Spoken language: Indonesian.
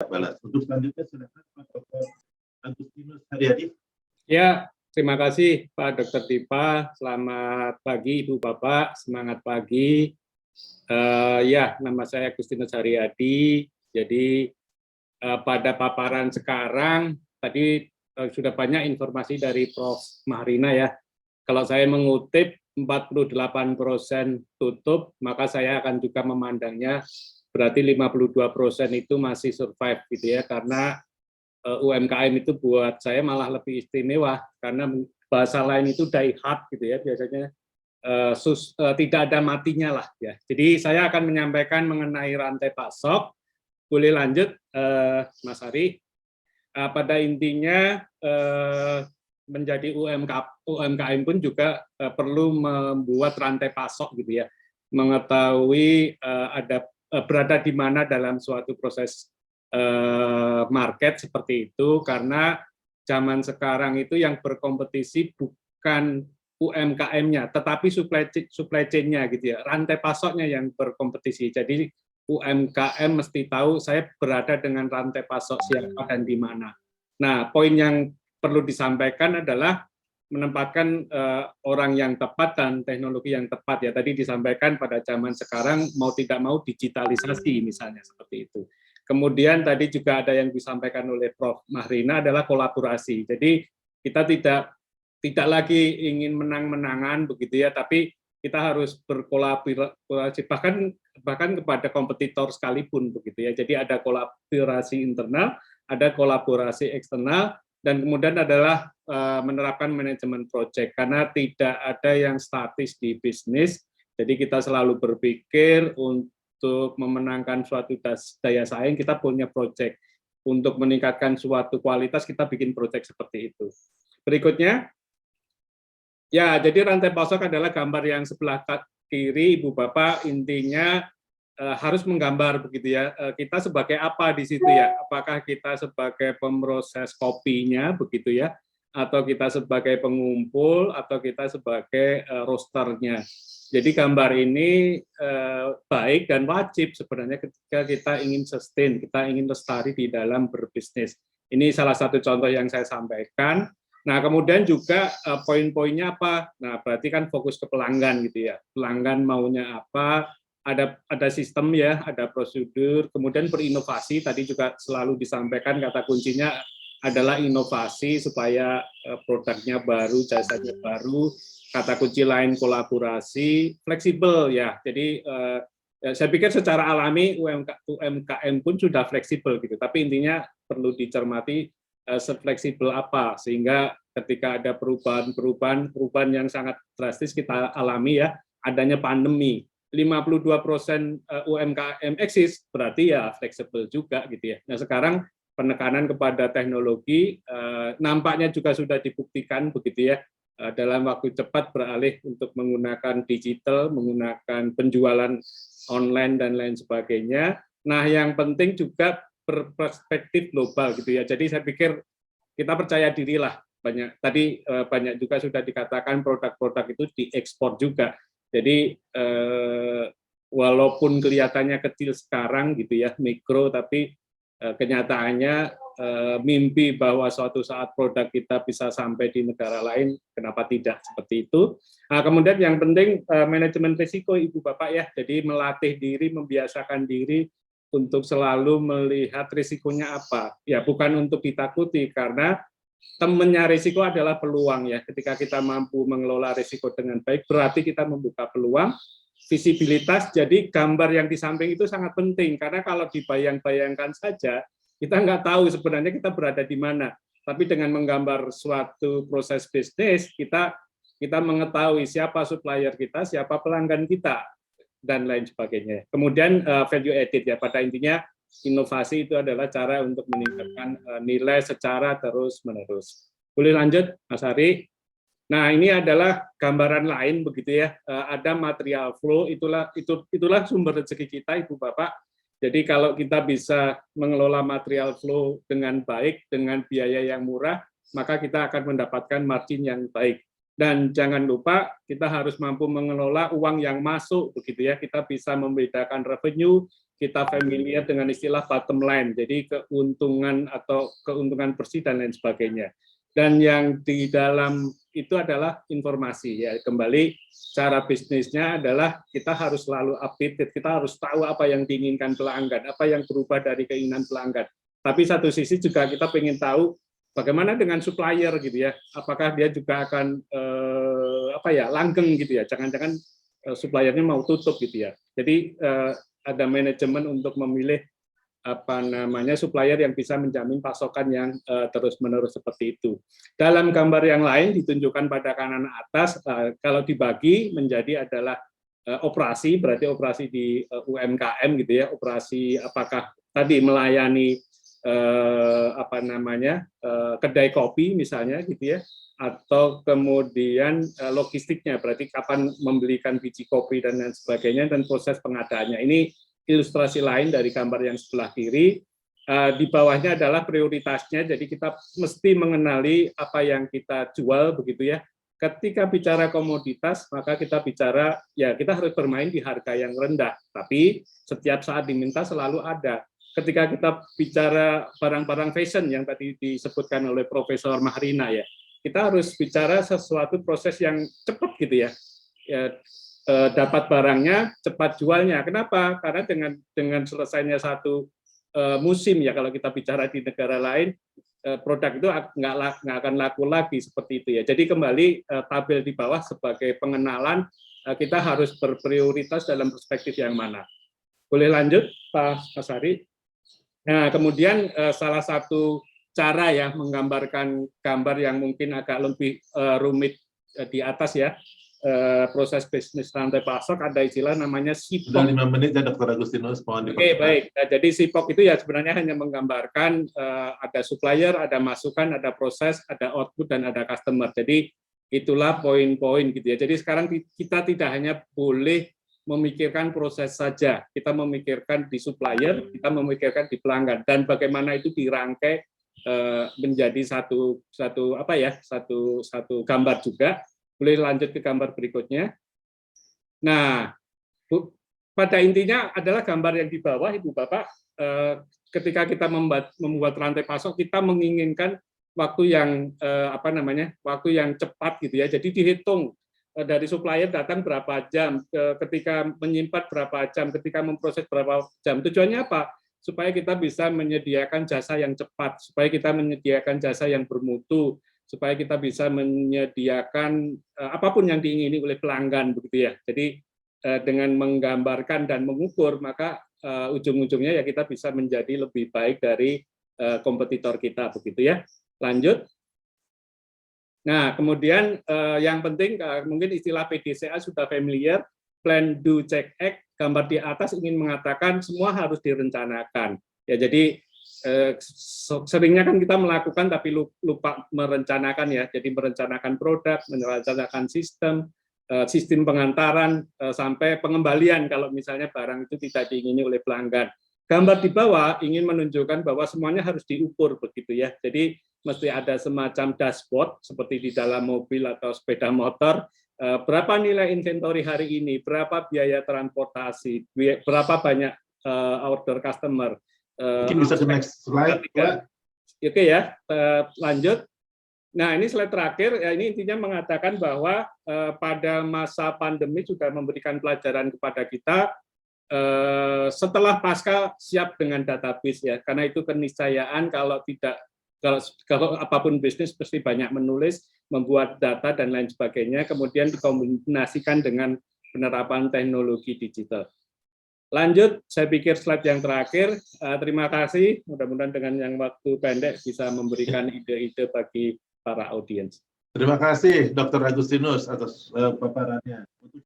Balas. Untuk selanjutnya silakan Pak Dr. Agustinus Haryadi. Ya, terima kasih Pak Dr. Dipa. Selamat pagi Ibu Bapak, semangat pagi. Ya, nama saya Agustinus Haryadi. Jadi pada paparan sekarang tadi sudah banyak informasi dari Prof. Mahrina ya. Kalau saya mengutip 48% tutup, maka saya akan juga memandangnya berarti 52% itu masih survive gitu ya, karena UMKM itu buat saya malah lebih istimewa karena bahasa lain itu die hard gitu ya, biasanya tidak ada matinya lah ya. Jadi saya akan menyampaikan mengenai rantai pasok. Boleh lanjut Mas Ari. Pada intinya menjadi UMKM pun juga perlu membuat rantai pasok gitu ya, mengetahui berada di mana dalam suatu proses market seperti itu, karena zaman sekarang itu yang berkompetisi bukan UMKM-nya, tetapi supply chain-nya gitu ya, rantai pasoknya yang berkompetisi. Jadi UMKM mesti tahu saya berada dengan rantai pasok siapa dan di mana. Nah, poin yang perlu disampaikan adalah menempatkan orang yang tepat dan teknologi yang tepat ya. Tadi disampaikan pada zaman sekarang mau tidak mau digitalisasi misalnya seperti itu. Kemudian tadi juga ada yang disampaikan oleh Prof. Mahrina adalah kolaborasi. Jadi kita tidak lagi ingin menang-menangan begitu ya, tapi kita harus berkolaborasi bahkan kepada kompetitor sekalipun begitu ya. Jadi ada kolaborasi internal, ada kolaborasi eksternal, dan kemudian adalah menerapkan manajemen project, karena tidak ada yang statis di bisnis. Jadi kita selalu berpikir untuk memenangkan suatu daya saing kita punya project, untuk meningkatkan suatu kualitas kita bikin project seperti itu. Berikutnya, ya jadi rantai pasok adalah gambar yang sebelah kiri Ibu Bapak, intinya harus menggambar begitu ya, kita sebagai apa di situ ya, apakah kita sebagai pemroses kopinya begitu ya, atau kita sebagai pengumpul, atau kita sebagai roasternya. Jadi gambar ini baik dan wajib sebenarnya ketika kita ingin sustain, kita ingin lestari di dalam berbisnis. Ini salah satu contoh yang saya sampaikan. Nah, kemudian juga poin-poinnya apa? Nah, berarti kan fokus ke pelanggan gitu ya. Pelanggan maunya apa? Ada sistem ya, ada prosedur, kemudian berinovasi, tadi juga selalu disampaikan kata kuncinya adalah inovasi supaya produknya baru, jasanya baru, kata kunci lain kolaborasi, fleksibel ya. Jadi saya pikir secara alami UMKM pun sudah fleksibel gitu, tapi intinya perlu dicermati sefleksibel apa, sehingga ketika ada perubahan yang sangat drastis kita alami ya, adanya pandemi, 52% UMKM eksis, berarti ya fleksibel juga gitu ya. Nah sekarang penekanan kepada teknologi nampaknya juga sudah dibuktikan begitu ya, dalam waktu cepat beralih untuk menggunakan digital, menggunakan penjualan online dan lain sebagainya. Nah yang penting juga berperspektif global gitu ya. Jadi saya pikir kita percaya dirilah, banyak juga sudah dikatakan produk-produk itu diekspor juga. Jadi walaupun kelihatannya kecil sekarang gitu ya, mikro, tapi kenyataannya mimpi bahwa suatu saat produk kita bisa sampai di negara lain, kenapa tidak seperti itu. Nah, kemudian yang penting manajemen risiko Ibu Bapak ya, jadi melatih diri, membiasakan diri untuk selalu melihat risikonya apa. Ya bukan untuk ditakuti, karena temennya risiko adalah peluang ya. Ketika kita mampu mengelola risiko dengan baik, berarti kita membuka peluang, visibilitas. Jadi gambar yang di samping itu sangat penting, karena kalau dibayang-bayangkan saja, kita nggak tahu sebenarnya kita berada di mana. Tapi dengan menggambar suatu proses bisnis, kita mengetahui siapa supplier kita, siapa pelanggan kita, dan lain sebagainya. Kemudian value added ya, pada intinya inovasi itu adalah cara untuk meningkatkan nilai secara terus-menerus. Boleh lanjut, Mas Ari? Nah, ini adalah gambaran lain begitu ya. Ada material flow, itulah sumber rezeki kita, Ibu Bapak. Jadi kalau kita bisa mengelola material flow dengan baik, dengan biaya yang murah, maka kita akan mendapatkan margin yang baik. Dan jangan lupa kita harus mampu mengelola uang yang masuk begitu ya. Kita bisa membedakan revenue kita familiar dengan istilah bottom line, jadi keuntungan atau keuntungan bersih dan lain sebagainya. Dan yang di dalam itu adalah informasi, ya kembali cara bisnisnya adalah kita harus selalu updated, kita harus tahu apa yang diinginkan pelanggan, apa yang berubah dari keinginan pelanggan. Tapi satu sisi juga kita ingin tahu bagaimana dengan supplier gitu ya, apakah dia juga akan langgeng gitu ya, jangan-jangan suppliernya mau tutup gitu ya. Jadi ada manajemen untuk memilih supplier yang bisa menjamin pasokan yang terus-menerus seperti itu. Dalam gambar yang lain ditunjukkan pada kanan atas, kalau dibagi menjadi adalah operasi, berarti operasi di UMKM gitu ya, operasi apakah tadi melayani kedai kopi misalnya gitu ya, atau kemudian logistiknya, berarti kapan membelikan biji kopi dan lain sebagainya, dan proses pengadaannya. Ini ilustrasi lain dari gambar yang sebelah kiri. Di bawahnya adalah prioritasnya, jadi kita mesti mengenali apa yang kita jual begitu ya. Ketika bicara komoditas, maka kita bicara, ya kita harus bermain di harga yang rendah, tapi setiap saat diminta selalu ada. Ketika kita bicara barang-barang fashion yang tadi disebutkan oleh Profesor Mahrina ya, kita harus bicara sesuatu proses yang cepat gitu ya, dapat barangnya, cepat jualnya. Kenapa? Karena dengan selesainya satu musim ya, kalau kita bicara di negara lain, produk itu nggak akan laku lagi seperti itu ya. Jadi kembali tabel di bawah sebagai pengenalan, kita harus berprioritas dalam perspektif yang mana. Boleh lanjut Pak Asari? Nah, kemudian salah satu cara ya menggambarkan gambar yang mungkin agak lebih rumit di atas ya, proses bisnis rantai pasok, ada istilah namanya SIPOK. Sudah 5 menit ya Dr. Agustinus, mohon Oke, baik. Nah, jadi SIPOK itu ya sebenarnya hanya menggambarkan ada supplier, ada masukan, ada proses, ada output, dan ada customer. Jadi itulah poin-poin gitu ya. Jadi sekarang kita tidak hanya boleh memikirkan proses saja, kita memikirkan di supplier, kita memikirkan di pelanggan, dan bagaimana itu dirangkai menjadi satu gambar juga. Boleh lanjut ke gambar berikutnya. Nah, pada intinya adalah gambar yang di bawah, Ibu Bapak, ketika kita membuat rantai pasok, kita menginginkan waktu yang waktu yang cepat gitu ya. Jadi dihitung dari supplier datang berapa jam, ketika menyimpan berapa jam, ketika memproses berapa jam. Tujuannya apa? Supaya kita bisa menyediakan jasa yang cepat, supaya kita menyediakan jasa yang bermutu, supaya kita bisa menyediakan apapun yang diingini oleh pelanggan begitu ya. Jadi dengan menggambarkan dan mengukur, maka ujung-ujungnya ya kita bisa menjadi lebih baik dari kompetitor kita begitu ya. Lanjut. Nah, kemudian yang penting mungkin istilah PDCA sudah familiar, plan, do, check, act. Gambar di atas ingin mengatakan semua harus direncanakan. Ya, jadi seringnya kan kita melakukan tapi lupa merencanakan ya. Jadi merencanakan produk, merencanakan sistem pengantaran sampai pengembalian kalau misalnya barang itu tidak diingini oleh pelanggan. Gambar di bawah ingin menunjukkan bahwa semuanya harus diukur begitu ya. Jadi mesti ada semacam dashboard seperti di dalam mobil atau sepeda motor. Berapa nilai inventory hari ini, berapa biaya transportasi, berapa banyak order customer. Mungkin bisa ke next slide. Oke ya, lanjut. Nah, ini slide terakhir, ya, ini intinya mengatakan bahwa pada masa pandemi sudah memberikan pelajaran kepada kita, setelah pasca siap dengan database ya, karena itu keniscayaan kalau apapun bisnis pasti banyak menulis, membuat data dan lain sebagainya, kemudian dikombinasikan dengan penerapan teknologi digital. Lanjut, saya pikir slide yang terakhir. Terima kasih, mudah-mudahan dengan yang waktu pendek bisa memberikan ide-ide bagi para audiens. Terima kasih Dr. Agustinus atas paparannya.